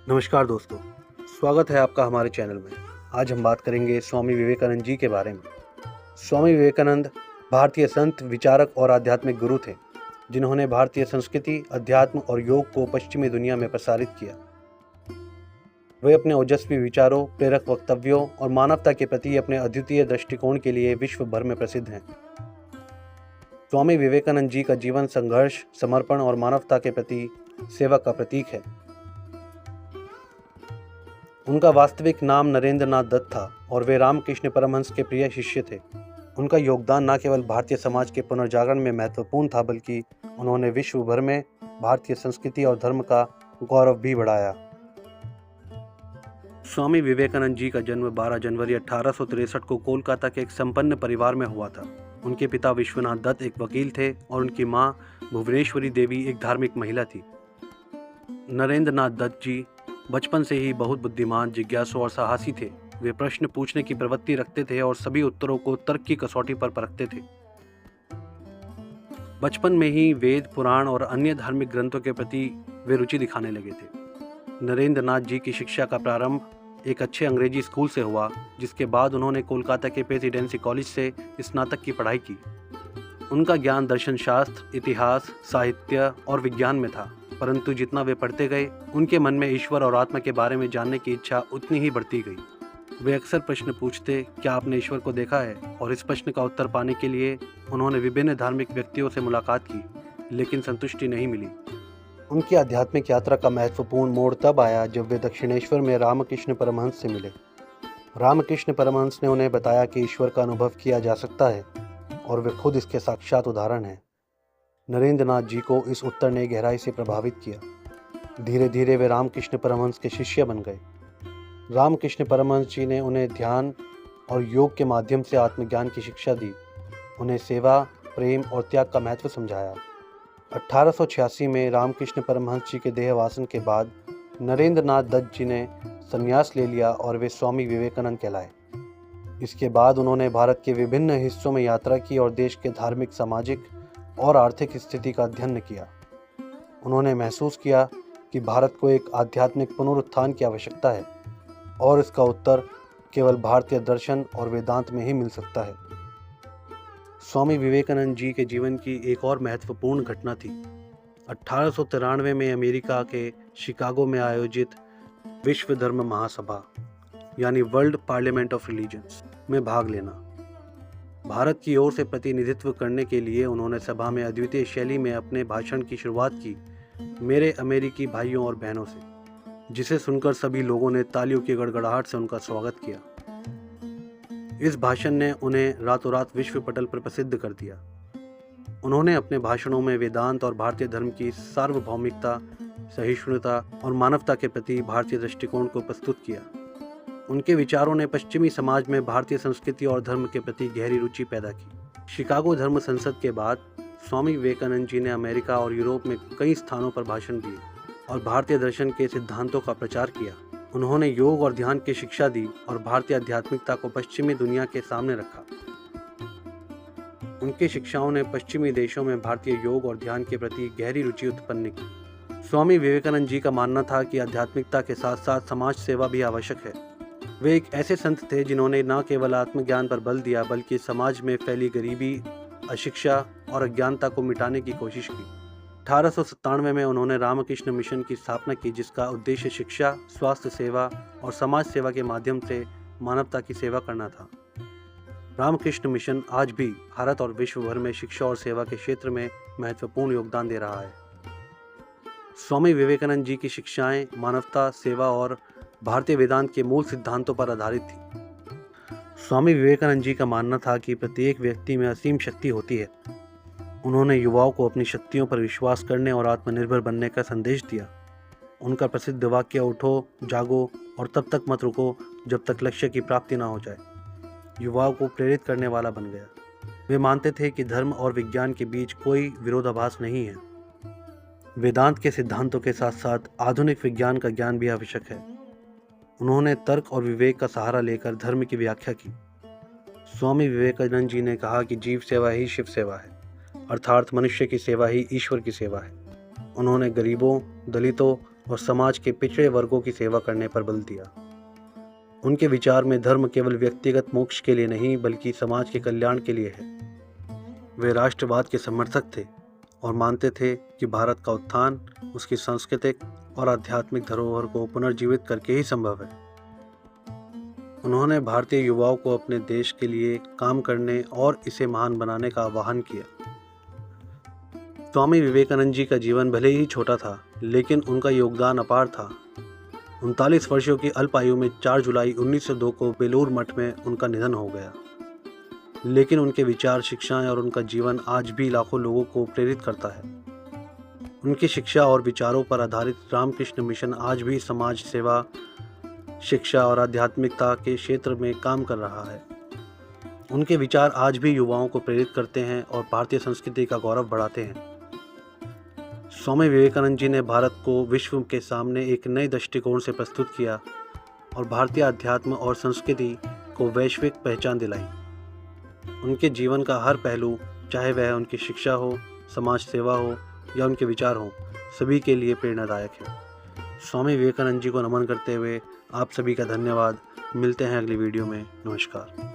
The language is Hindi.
नमस्कार दोस्तों, स्वागत है आपका हमारे चैनल में। आज हम बात करेंगे स्वामी विवेकानंद जी के बारे में। स्वामी विवेकानंद भारतीय संत, विचारक और आध्यात्मिक गुरु थे, जिन्होंने भारतीय संस्कृति, अध्यात्म और योग को पश्चिमी दुनिया में प्रसारित किया। वे अपने ओजस्वी विचारों, प्रेरक वक्तव्यों और मानवता के प्रति अपने अद्वितीय दृष्टिकोण के लिए विश्व भर में प्रसिद्ध हैं। स्वामी विवेकानंद जी का जीवन संघर्ष, समर्पण और मानवता के प्रति सेवा का प्रतीक है। उनका वास्तविक नाम नरेंद्र नाथ दत्त था और वे रामकृष्ण परमहंस के प्रिय शिष्य थे। उनका योगदान न केवल भारतीय समाज के पुनर्जागरण में महत्वपूर्ण था, बल्कि उन्होंने विश्व भर में भारतीय संस्कृति और धर्म का गौरव भी बढ़ाया। स्वामी विवेकानंद जी का जन्म 12 जनवरी 1863 को कोलकाता के एक संपन्न परिवार में हुआ था। उनके पिता विश्वनाथ दत्त एक वकील थे और उनकी मां भुवनेश्वरी देवी एक धार्मिक महिला थी। नरेंद्र नाथ दत्त जी बचपन से ही बहुत बुद्धिमान, जिज्ञासु और साहसी थे। वे प्रश्न पूछने की प्रवृत्ति रखते थे और सभी उत्तरों को तर्क की कसौटी पर परखते थे। बचपन में ही वेद, पुराण और अन्य धार्मिक ग्रंथों के प्रति वे रुचि दिखाने लगे थे। नरेंद्र नाथ जी की शिक्षा का प्रारंभ एक अच्छे अंग्रेजी स्कूल से हुआ, जिसके बाद उन्होंने कोलकाता के प्रेसिडेंसी कॉलेज से स्नातक की पढ़ाई की। उनका ज्ञान दर्शन शास्त्र, इतिहास, साहित्य और विज्ञान में था, परंतु जितना वे पढ़ते गए, उनके मन में ईश्वर और आत्मा के बारे में जानने की इच्छा उतनी ही बढ़ती गई। वे अक्सर प्रश्न पूछते, क्या आपने ईश्वर को देखा है? और इस प्रश्न का उत्तर पाने के लिए उन्होंने विभिन्न धार्मिक व्यक्तियों से मुलाकात की, लेकिन संतुष्टि नहीं मिली। उनकी आध्यात्मिक यात्रा का महत्वपूर्ण मोड़ तब आया जब वे दक्षिणेश्वर में रामकृष्ण परमहंस से मिले। रामकृष्ण परमहंस ने उन्हें बताया कि ईश्वर का अनुभव किया जा सकता है और वे खुद इसके साक्षात उदाहरण हैं। नरेंद्र नाथ जी को इस उत्तर ने गहराई से प्रभावित किया। धीरे धीरे वे रामकृष्ण परमहंस के शिष्य बन गए। रामकृष्ण परमहंस जी ने उन्हें ध्यान और योग के माध्यम से आत्मज्ञान की शिक्षा दी, उन्हें सेवा, प्रेम और त्याग का महत्व समझाया। 1886 में रामकृष्ण परमहंस जी के देहवासन के बाद नरेंद्र नाथ दत्त जी ने संन्यास ले लिया और वे स्वामी विवेकानंद कहलाए। इसके बाद उन्होंने भारत के विभिन्न हिस्सों में यात्रा की और देश के धार्मिक, सामाजिक और आर्थिक स्थिति का अध्ययन किया। उन्होंने महसूस किया कि भारत को एक आध्यात्मिक पुनरुत्थान की आवश्यकता है और इसका उत्तर केवल भारतीय दर्शन और वेदांत में ही मिल सकता है। स्वामी विवेकानंद जी के जीवन की एक और महत्वपूर्ण घटना थी 1893 में अमेरिका के शिकागो में आयोजित विश्व धर्म महासभा यानी वर्ल्ड पार्लियामेंट ऑफ रिलीजन्स में भाग लेना। भारत की ओर से प्रतिनिधित्व करने के लिए उन्होंने सभा में अद्वितीय शैली में अपने भाषण की शुरुआत की, मेरे अमेरिकी भाइयों और बहनों से, जिसे सुनकर सभी लोगों ने तालियों की गड़गड़ाहट से उनका स्वागत किया। इस भाषण ने उन्हें रातों रात विश्व पटल पर प्रसिद्ध कर दिया। उन्होंने अपने भाषणों में वेदांत और भारतीय धर्म की सार्वभौमिकता, सहिष्णुता और मानवता के प्रति भारतीय दृष्टिकोण को प्रस्तुत किया। उनके विचारों ने पश्चिमी समाज में भारतीय संस्कृति और धर्म के प्रति गहरी रुचि पैदा की। शिकागो धर्म संसद के बाद स्वामी विवेकानंद जी ने अमेरिका और यूरोप में कई स्थानों पर भाषण दिए और भारतीय दर्शन के सिद्धांतों का प्रचार किया। उन्होंने योग और ध्यान की शिक्षा दी और भारतीय आध्यात्मिकता को पश्चिमी दुनिया के सामने रखा। उनकी शिक्षाओं ने पश्चिमी देशों में भारतीय योग और ध्यान के प्रति गहरी रुचि उत्पन्न की। स्वामी विवेकानंद जी का मानना था कि आध्यात्मिकता के साथ साथ समाज सेवा भी आवश्यक है। वे एक ऐसे संत थे जिन्होंने न केवल आत्मज्ञान पर बल दिया, बल्कि समाज में फैली गरीबी, अशिक्षा और अज्ञानता को मिटाने की कोशिश की। 1897 में उन्होंने रामकृष्ण मिशन की स्थापना की, जिसका उद्देश्य शिक्षा, स्वास्थ्य सेवा और समाज सेवा के माध्यम से मानवता की सेवा करना था। रामकृष्ण मिशन आज भी भारत और विश्व भर में शिक्षा और सेवा के क्षेत्र में महत्वपूर्ण योगदान दे रहा है। स्वामी विवेकानंद जी की शिक्षाएं मानवता, सेवा और भारतीय वेदांत के मूल सिद्धांतों पर आधारित थी। स्वामी विवेकानंद जी का मानना था कि प्रत्येक व्यक्ति में असीम शक्ति होती है। उन्होंने युवाओं को अपनी शक्तियों पर विश्वास करने और आत्मनिर्भर बनने का संदेश दिया। उनका प्रसिद्ध वाक्य, उठो, जागो और तब तक मत रुको जब तक लक्ष्य की प्राप्ति ना हो जाए, युवाओं को प्रेरित करने वाला बन गया। वे मानते थे कि धर्म और विज्ञान के बीच कोई विरोधाभास नहीं है। वेदांत के सिद्धांतों के साथ साथ आधुनिक विज्ञान का ज्ञान भी आवश्यक है। उन्होंने तर्क और विवेक का सहारा लेकर धर्म की व्याख्या की। स्वामी विवेकानंद जी ने कहा कि जीव सेवा ही शिव सेवा है, अर्थात मनुष्य की सेवा ही ईश्वर की सेवा है। उन्होंने गरीबों, दलितों और समाज के पिछड़े वर्गों की सेवा करने पर बल दिया। उनके विचार में धर्म केवल व्यक्तिगत मोक्ष के लिए नहीं बल्कि समाज के कल्याण के लिए है। वे राष्ट्रवाद के समर्थक थे और मानते थे कि भारत का उत्थान उसकी सांस्कृतिक और आध्यात्मिक धरोहर को पुनर्जीवित करके ही संभव है। उन्होंने भारतीय युवाओं को अपने देश के लिए काम करने और इसे महान बनाने का आह्वान किया। स्वामी विवेकानंद जी का जीवन भले ही छोटा था, लेकिन उनका योगदान अपार था। 39 वर्षों की अल्प आयु में 4 जुलाई 1902 को बेलूर मठ में उनका निधन हो गया। लेकिन उनके विचार, शिक्षाएं और उनका जीवन आज भी लाखों लोगों को प्रेरित करता है। उनकी शिक्षा और विचारों पर आधारित रामकृष्ण मिशन आज भी समाज सेवा, शिक्षा और आध्यात्मिकता के क्षेत्र में काम कर रहा है। उनके विचार आज भी युवाओं को प्रेरित करते हैं और भारतीय संस्कृति का गौरव बढ़ाते हैं। स्वामी विवेकानंद जी ने भारत को विश्व के सामने एक नए दृष्टिकोण से प्रस्तुत किया और भारतीय अध्यात्म और संस्कृति को वैश्विक पहचान दिलाई। उनके जीवन का हर पहलू, चाहे वह उनकी शिक्षा हो, समाज सेवा हो या उनके विचार हो, सभी के लिए प्रेरणादायक है। स्वामी विवेकानंद जी को नमन करते हुए आप सभी का धन्यवाद। मिलते हैं अगली वीडियो में। नमस्कार।